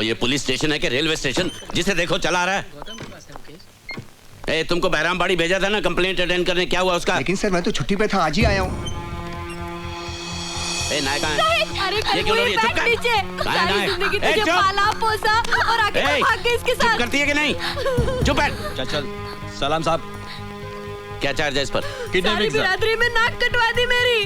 ये police station है कि रेलवे स्टेशन? जिसे देखो चला रहा है। तुमको बहरामबाड़ी भेजा था ना कंप्लेंट अटेंड करने, क्या हुआ उसका? लेकिन सर मैं तो छुट्टी पे था, आज ही आया हूँ। नायक कहाँ है? अरे ये क्यों हो रही है? चुप कर। सारी जिंदगी तुझे पाला पोसा और आगे भाग गए इसके साथ। चुप करती है कि नहीं? चुप बैठ। चल सलाम साहब। क्या चार्ज है इस पर? सारी बिरादरी में नाक कटवा दी मेरी।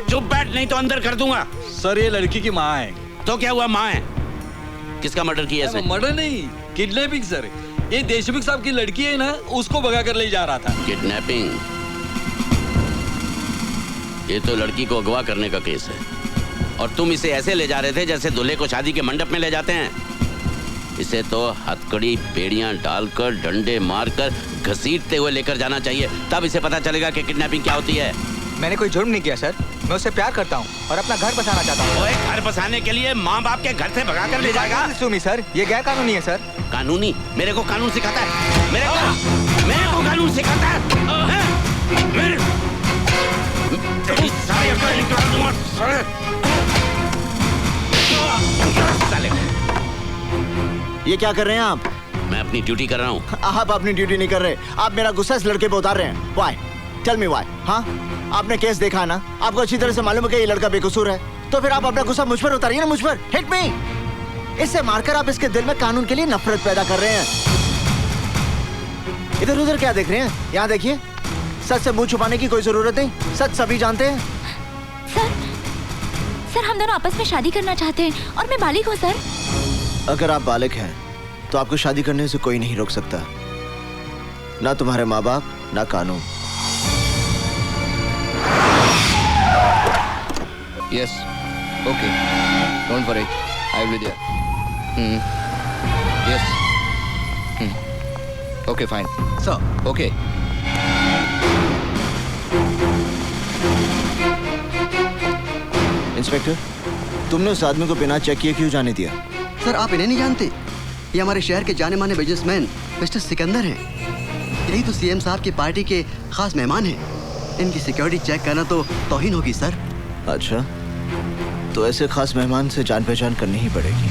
चुप बैठ, नहीं तो अंदर कर दूंगा। सर ये लड़की की माँ है। तो क्या हुआ? माँ है? किसका मर्डर किया इसने? मर्डर नहीं, किडनैपिंग सर। ये देशमुख साहब की लड़की है ना, उसको भगा कर ले जा रहा था। किडनैपिंग? ये तो लड़की को अगवा करने का केस है, और तुम इसे ऐसे ले जा रहे थे जैसे दूल्हे को शादी के मंडप में ले जाते हैं। इसे तो हथकड़ी बेड़ियां डालकर डंडे मारकर घसीटते हुए लेकर जाना चाहिए, तब इसे पता चलेगा कि किडनैपिंग क्या होती है। मैंने कोई जुर्म नहीं किया सर, मैं उससे प्यार करता हूँ और अपना घर बसाना चाहता हूँ। ओए, घर बसाने के लिए माँ बाप के घर से भगा कर ले जाएगा? सुमी सर, ये गैर कानूनी है सर। कानूनी? मेरे को कानून सिखाता है? मेरे को कानून सिखाता है? ये क्या कर रहे हैं आप? मैं अपनी ड्यूटी कर रहा हूँ। आप अपनी ड्यूटी नहीं कर रहे, आप मेरा गुस्सा इस लड़के पे उतार रहे हैं। Why? Tell me why? हाँ, आपने केस देखा है ना, आपको अच्छी तरह से मालूम है कि ये लड़का बेकसूर है, तो फिर आप अपना गुस्सा मुझ पर उतारिए ना, मुझ पर। Hit me. इससे मारकर आप इसके दिल में कानून के लिए नफरत पैदा कर रहे हैं। इधर उधर क्या देख रहे हैं? यहाँ देखिए, सच से मुंह छुपाने की कोई जरूरत नहीं, सच सभी जानते हैं। सर हम दोनों आपस में शादी करना चाहते हैं और मैं बालिग हूँ सर। अगर आप बालिग हैं तो आपको शादी करने से कोई नहीं रोक सकता, ना तुम्हारे माँ बाप ना कानून। Yes. Okay. Don't worry. I will be there. Yes. Okay, fine. Sir. Okay. Inspector, तुमने उस आदमी को बिना चेक किए क्यों जाने दिया? सर आप इन्हें नहीं जानते? ये हमारे शहर के जाने माने बिजनेसमैन मिस्टर सिकंदर हैं। यही तो सीएम साहब की पार्टी के खास मेहमान हैं। इनकी सिक्योरिटी चेक करना तो तौहीन होगी सर। अच्छा, तो ऐसे खास मेहमान से जान पहचान करनी ही पड़ेगी।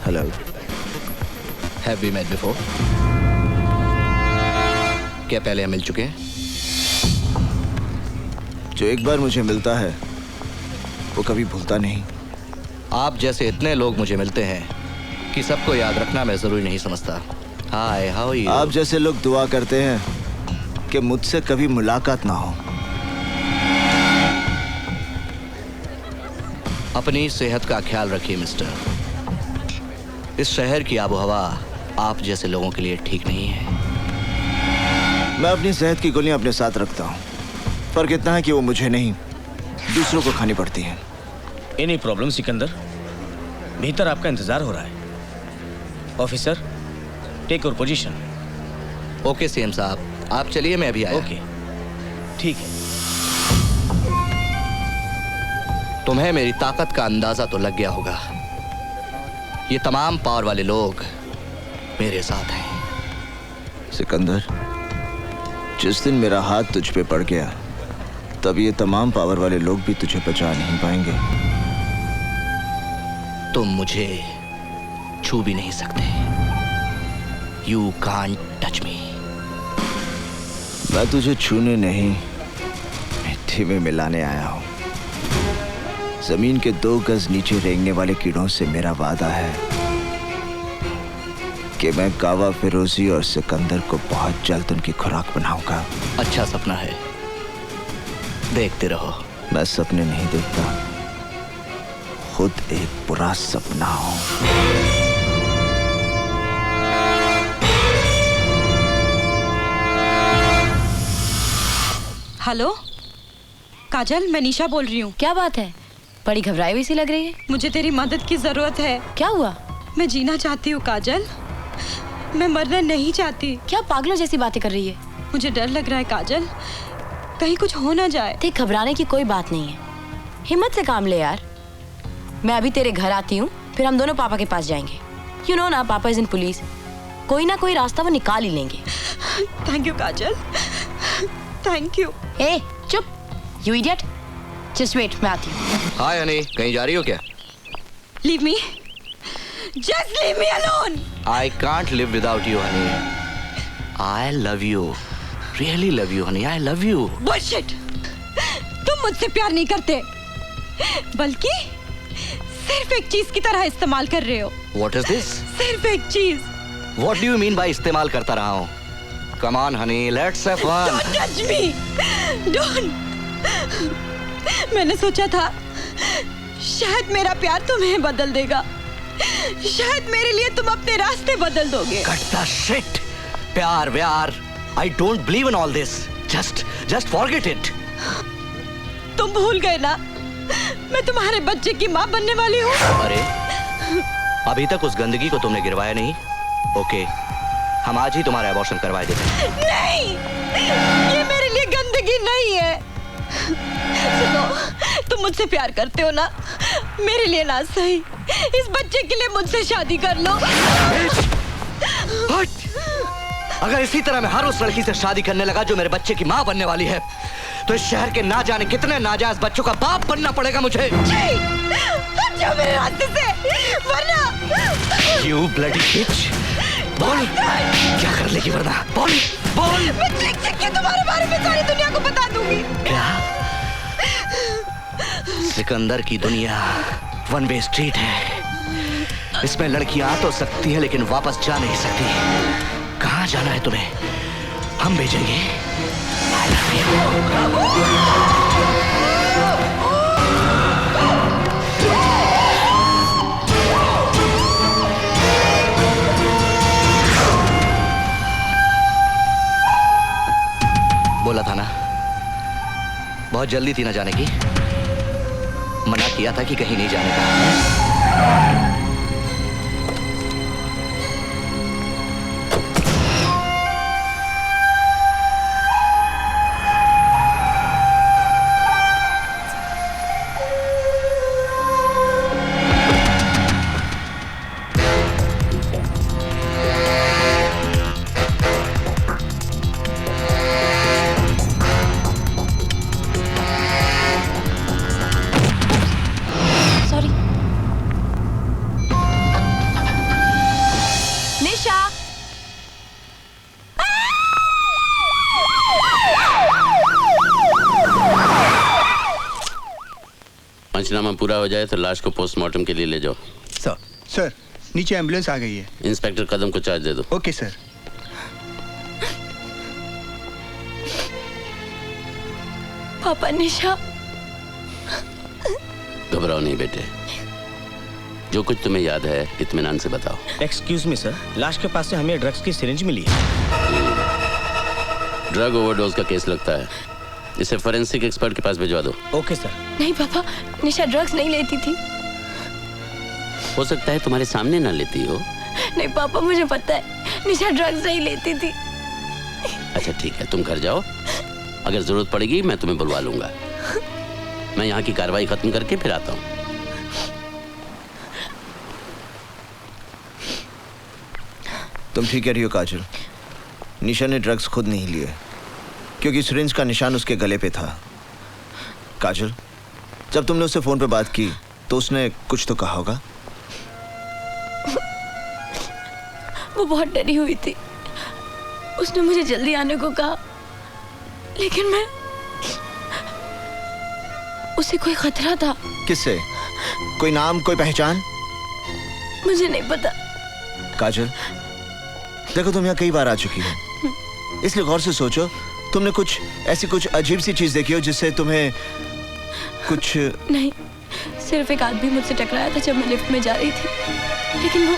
Hello. Have we met before? क्या पहले हम मिल चुके हैं? जो एक बार मुझे मिलता है वो कभी भूलता नहीं। आप जैसे इतने लोग मुझे मिलते हैं कि सबको याद रखना मैं जरूरी नहीं समझता। हाय, हाउ आर यू? आप जैसे लोग दुआ करते हैं कि मुझसे कभी मुलाकात ना हो। अपनी सेहत का ख्याल रखिए मिस्टर। इस शहर की आबोहवा आप जैसे लोगों के लिए ठीक नहीं है। मैं अपनी सेहत की गोलियां अपने साथ रखता हूँ, फर्क इतना है कि वो मुझे नहीं दूसरों को खानी पड़ती हैं। Any problem Sikandar? भीतर आपका इंतजार हो रहा है। Officer, take your position. Okay CM साहब, आप चलिए, मैं अभी आया। ओके, ठीक है। तुम्हें मेरी ताकत का अंदाजा तो लग गया होगा। ये तमाम पावर वाले लोग मेरे साथ हैं। सिकंदर, जिस दिन मेरा हाथ तुझ पे पड़ गया तब ये तमाम पावर वाले लोग भी तुझे बचा नहीं पाएंगे। तुम मुझे छू भी नहीं सकते। You can't touch me. मैं तुझे छूने नहीं, मिट्टी में मिलाने आया हूँ। जमीन के 2 गज नीचे रेंगने वाले कीड़ों से मेरा वादा है कि मैं कावा फिरोजी और सिकंदर को बहुत जल्द उनकी खुराक बनाऊंगा। अच्छा सपना है, देखते रहो। मैं सपने नहीं देखता, खुद एक बुरा सपना हूँ। हेलो काजल, मैं निशा बोल रही हूँ। क्या बात है? बड़ी घबराई हुई सी लग रही है। मुझे तेरी मदद की जरूरत है। क्या हुआ? मैं जीना चाहती हूँ काजल, मैं मरना नहीं चाहती। क्या पागलों जैसी बातें कर रही है? मुझे डर लग रहा है काजल, कहीं कुछ हो ना जाए। देख, घबराने की कोई बात नहीं है, हिम्मत से काम ले यार। मैं अभी तेरे घर आती हूँ, फिर हम दोनों पापा के पास जाएंगे। यू नो ना, पापा इज इन पुलिस। कोई ना कोई रास्ता वो निकाल ही लेंगे। Thank you Kajal, thank you. ए चुप, यू इडियट, जस्ट वेट, मैं आती हूँ। हाय हनी, कहीं जा रही हो क्या? Leave me, just leave me alone. I can't live without you Honey. I love you, really love you Honey, I love you. Bullshit, तुम मुझसे प्यार नहीं करते, बल्कि सिर्फ एक चीज की तरह इस्तेमाल कर रहे हो। What is this? सिर्फ एक चीज। What do you mean by इस्तेमाल करता रहा हूँ? Come on honey, let's have fun. Don't touch me, don't. मैंने सोचा था शायद मेरा प्यार तुम्हें बदल देगा, शायद मेरे लिए तुम अपने रास्ते बदल दोगे। Cut the shit. प्यार व्यार, I don't believe in all this. Just forget it. तुम भूल गए ना, मैं तुम्हारे बच्चे की माँ बनने वाली हूँ। अरे, अभी तक उस गंदगी को तुमने गिरवाया नहीं? ओके, हम आज ही तुम्हारा अबॉर्शन करवाए देते हैं। नहीं, ये मेरे लिए गंदगी नहीं है। सुनो, तुम मुझसे प्यार करते हो ना, मेरे लिए ना सही, इस बच्चे के लिए मुझसे शादी कर लो। अगर इसी तरह मैं हर उस लड़की से शादी करने लगा जो मेरे बच्चे की माँ बनने वाली है, तो इस शहर के ना जाने कितने नाजायज बच्चों का बाप बनना पड़ेगा मुझे। हट जाओ मेरे रास्ते से, वरना। You bloody bitch! बोल, क्या कर लेगी वरना? बोल, बोल। मैं चिक-चिक के तुम्हारे बारे में सारी दुनिया को बता दूंगी। क्या? सिकंदर की दुनिया वन वे स्ट्रीट है। इसमें लड़कियां आ तो सकती है लेकिन वापस जा नहीं सकती। कहाँ जाना है तुम्हें? हम भेजेंगे। I love you. बोला था ना, बहुत जल्दी थी ना जाने की। मना किया था कि कहीं नहीं जाने का। पंचनामा पूरा हो जाए तो लाश को पोस्टमार्टम के लिए ले जाओ। सर, नीचे एम्बुलेंस आ गई है। इंस्पेक्टर कदम को चार्ज दे दो। Okay sir. पापा, निशा। घबराओ नहीं बेटे, जो कुछ तुम्हें याद है इत्मीनान से बताओ। एक्सक्यूज मी सर, लाश के पास से हमें ड्रग्स की सिरिंज मिली है। ड्रग ओवरडोज का केस लगता है, इसे फोरेंसिक एक्सपर्ट के पास भिजवा दो। Okay sir. नहीं पापा, निशा ड्रग्स नहीं लेती थी। हो सकता है तुम्हारे सामने ना लेती हो। नहीं पापा, मुझे पता है निशा ड्रग्स नहीं लेती थी। अच्छा ठीक है, तुम घर जाओ, अगर जरूरत पड़ेगी मैं तुम्हें बुलवा लूंगा। मैं यहाँ की कार्रवाई खत्म करके फिर आता हूँ। तुम ठीक कह रही हो काजल, निशा ने ड्रग्स खुद नहीं लिए क्योंकि सिरिंज का निशान उसके गले पे था। काजल, जब तुमने उससे फोन पे बात की तो उसने कुछ तो कहा होगा। वो बहुत डरी हुई थी, उसने मुझे जल्दी आने को कहा, लेकिन मैं उसे कोई खतरा था। किससे? कोई नाम, कोई पहचान? मुझे नहीं पता। काजल, देखो तुम यहाँ कई बार आ चुकी हो, इसलिए गौर से सोचो, तुमने कुछ ऐसी कुछ अजीब सी चीज देखी हो जिससे तुम्हें कुछ? नहीं, सिर्फ एक आदमी मुझसे टकराया था जब मैं लिफ्ट में जा रही थी, लेकिन वो।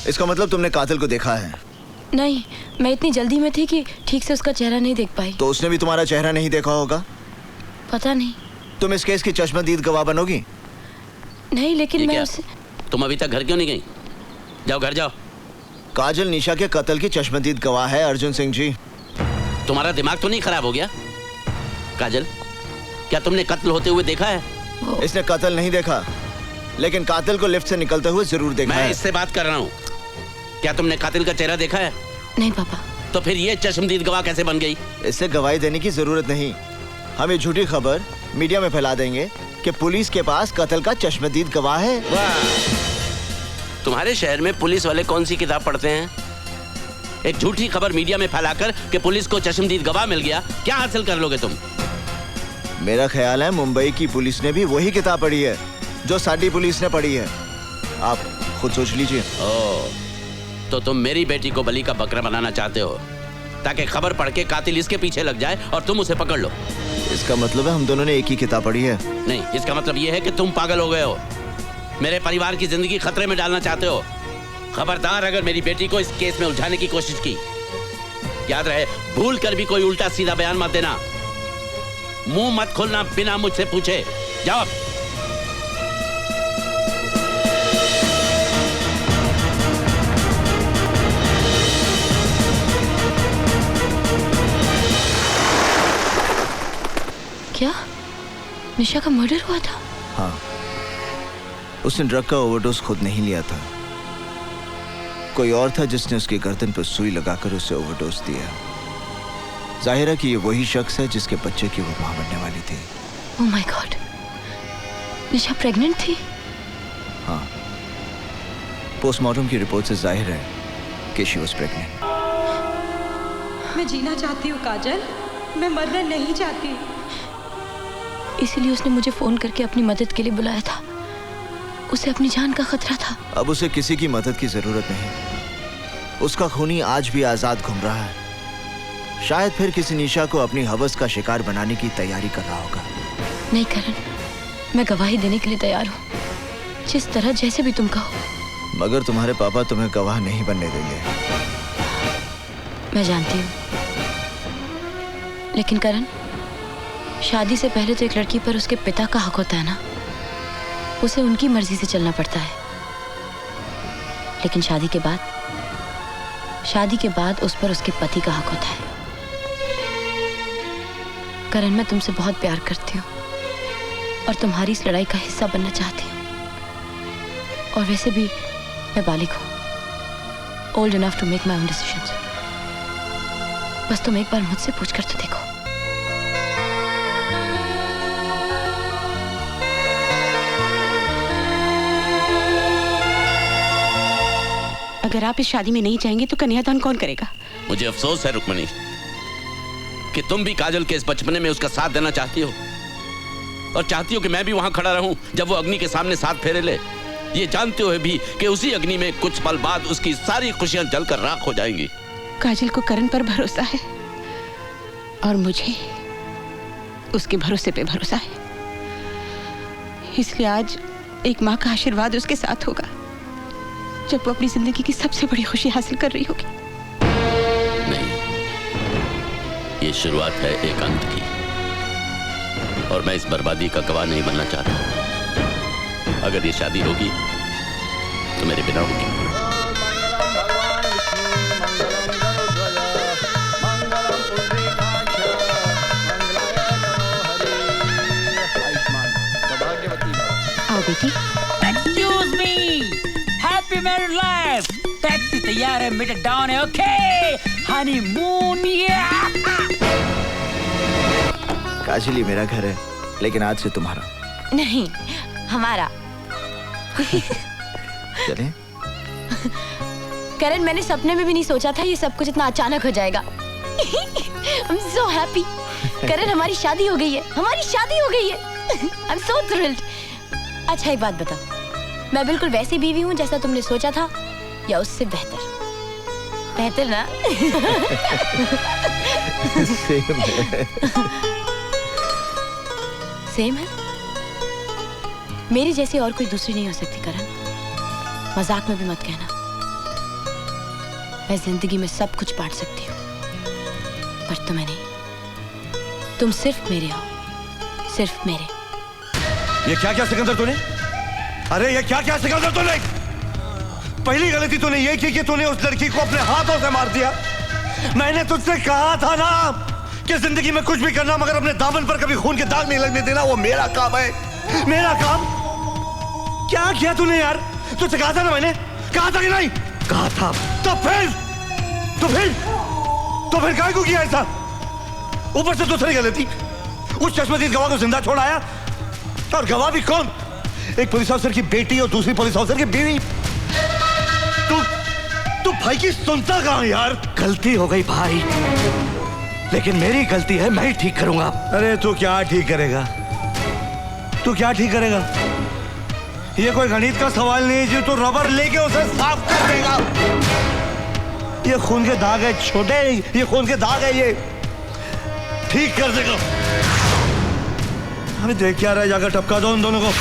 इसका मतलब तुमने कातिल को देखा है? नहीं, मैं इतनी जल्दी में थी कि ठीक से उसका चेहरा नहीं देख पाई। तो उसने भी तुम्हारा चेहरा नहीं देखा होगा? पता नहीं। तुम इस केस की चश्मदीद गवाह बनोगी? नहीं, लेकिन मैं उसे। तुम अभी तक घर क्यों नहीं गई? जाओ घर जाओ। काजल निशा के कत्ल की चश्मदीद गवाह है अर्जुन सिंह जी। तुम्हारा दिमाग तो नहीं खराब हो गया? काजल, क्या तुमने कत्ल होते हुए देखा है? इसने कत्ल नहीं देखा, लेकिन कातिल को लिफ्ट से निकलते हुए जरूर देखा मैं है। इससे बात कर रहा हूँ। क्या तुमने कातिल का चेहरा देखा है? नहीं पापा। तो फिर ये चश्मदीद गवाह कैसे बन गई? इससे गवाही देने की जरूरत नहीं। हम ये झूठी खबर मीडिया में फैला देंगे कि पुलिस के पास कत्ल का चश्मदीद गवाह है। वाह! तुम्हारे शहर में पुलिस वाले कौन सी किताब पढ़ते हैं? एक झूठी खबर मीडिया में फैलाकर कि पुलिस को चश्मदीद गवाह मिल गया, क्या हासिल कर लोगे तुम? मेरा ख्याल है मुंबई की पुलिस ने भी वही किताब पढ़ी है जो साडी पुलिस ने पढ़ी है। आप खुद सोच लीजिए। ओह, तो तुम मेरी बेटी को बलि का बकरा बनाना चाहते हो ताकि खबर पढ़ के कातिल इसके पीछे लग जाए और तुम उसे पकड़ लो। इसका मतलब है हम दोनों ने एक ही किताब पढ़ी है। नहीं, इसका मतलब ये है कि तुम पागल हो गए हो, मेरे परिवार की जिंदगी खतरे में डालना चाहते हो। खबरदार अगर मेरी बेटी को इस केस में उलझाने की कोशिश की, याद रहे भूल कर भी कोई उल्टा सीधा बयान मत देना। मुंह मत खोलना बिना मुझसे पूछे। जाओ। क्या निशा का मर्डर हुआ था? हाँ, उसने ड्रग का ओवरडोज खुद नहीं लिया था। कोई और था जिसने उसकी गर्दन पर सुई लगाकर उसे ओवरडोज दिया। जाहिर है कि ये वही शख्स है जिसके बच्चे की वो मां बनने वाली थी। Oh my God, Nisha pregnant थी? हाँ, पोस्टमार्टम की रिपोर्ट से जाहिर है कि शी वाज प्रेग्नेंट। मैं जीना चाहती हूँ काजल, मैं मरना नहीं चाहती। इसीलिए उसने मुझे फोन करके अपनी मदद के लिए बुलाया था। उसे अपनी जान का खतरा था। अब उसे किसी की मदद की जरूरत नहीं। उसका खूनी आज भी आजाद घूम रहा है। शायद फिर किसी निशा को अपनी हवस का शिकार बनाने की तैयारी कर रहा होगा। नहीं करण, मैं गवाही देने के लिए तैयार हूँ, जिस तरह जैसे भी तुम कहो। मगर तुम्हारे पापा तुम्हें गवाह नहीं बनने देंगे। मैं जानती हूँ, लेकिन करण, शादी से पहले तो एक लड़की पर उसके पिता का हक होता है ना। उसे उनकी मर्जी से चलना पड़ता है। लेकिन शादी के बाद उस पर उसके पति का हक होता है। करण, मैं तुमसे बहुत प्यार करती हूँ और तुम्हारी इस लड़ाई का हिस्सा बनना चाहती हूँ। और वैसे भी मैं बालिग हूँ, old enough to make my own decisions. बस तुम एक बार मुझसे पूछकर तो देखो। अगर आप इस शादी में नहीं जाएंगे तो कन्यादान कौन करेगा? मुझे अफसोस है रुक्मणी कि तुम भी काजल के इस बचपने में उसका साथ देना चाहती हो, और चाहती हो कि मैं भी वहां खड़ा रहूं जब वो अग्नि के सामने साथ फेरे ले, ये जानते हुए भी कि उसी अग्नि में कुछ पल बाद उसकी सारी खुशियां जलकर राख हो जाएंगी। काजल को करण पर भरोसा है और मुझे उसके भरोसे पे भरोसा है। इसलिए आज एक माँ का आशीर्वाद उसके साथ होगा जब वो अपनी जिंदगी की सबसे बड़ी खुशी हासिल कर रही होगी। नहीं, ये शुरुआत है एक अंत की, और मैं इस बर्बादी का गवाह नहीं बनना चाहता। अगर ये शादी होगी तो मेरे बिना होगी। आओ बेटी। Excuse me, happy married life. Taxi तैयार है, मीटर डाउन है। Okay, honeymoon. काजल, ये मेरा घर है, लेकिन आज से तुम्हारा नहीं, हमारा। चलें? करण, मैंने सपने में भी नहीं सोचा था ये सब कुछ इतना अचानक हो जाएगा। I'm so happy। करण, हमारी शादी हो गई है, हमारी शादी हो गई है। I'm so thrilled। अच्छा, एक बात बताओ, मैं बिल्कुल वैसी बीवी हूँ जैसा तुमने सोचा था, या उससे बेहतर? बेहतर ना? सेम है। सेम है? मेरी जैसी और कोई दूसरी नहीं हो सकती करण। मजाक में भी मत कहना। मैं जिंदगी में सब कुछ बांट सकती हूँ, पर तुम्हें नहीं। तुम सिर्फ मेरे हो, सिर्फ मेरे। ये क्या क्या सिकंदर तूने? अरे ये क्या क्या सिकंदर तूने? पहली गलती तूने ये की कि तूने उस लड़की को अपने हाथों से मार दिया। मैंने तुझसे कहा था ना कि जिंदगी में कुछ भी करना मगर अपने दामन पर कभी खून के दाग नहीं लगने देना। वो मेरा काम है, मेरा काम। क्या किया तूने यार? तुझसे कहा था ना मैंने, कहा था कि नहीं? कहा था। तो फिर काय को किया ऐसा? ऊपर से दूसरी गलती, उस चश्मदीद गवाह को जिंदा छोड़ आया, और गवाह भी कौन? एक पुलिस ऑफिसर की बेटी और दूसरी पुलिस ऑफिसर की बीवी। तू भाई की सुनता कहां यार? गलती हो गई भाई, लेकिन मेरी गलती है, मैं ही ठीक करूंगा। अरे तू क्या ठीक करेगा? तू क्या ठीक करेगा? ये कोई गणित का सवाल नहीं है जो तू रबर लेके उसे साफ कर देगा। ये खून के दाग है छोटे, ये खून के दाग है, ये ठीक कर देगा। अभी देख क्या रहा है, जाकर टपका दो उन दोनों को।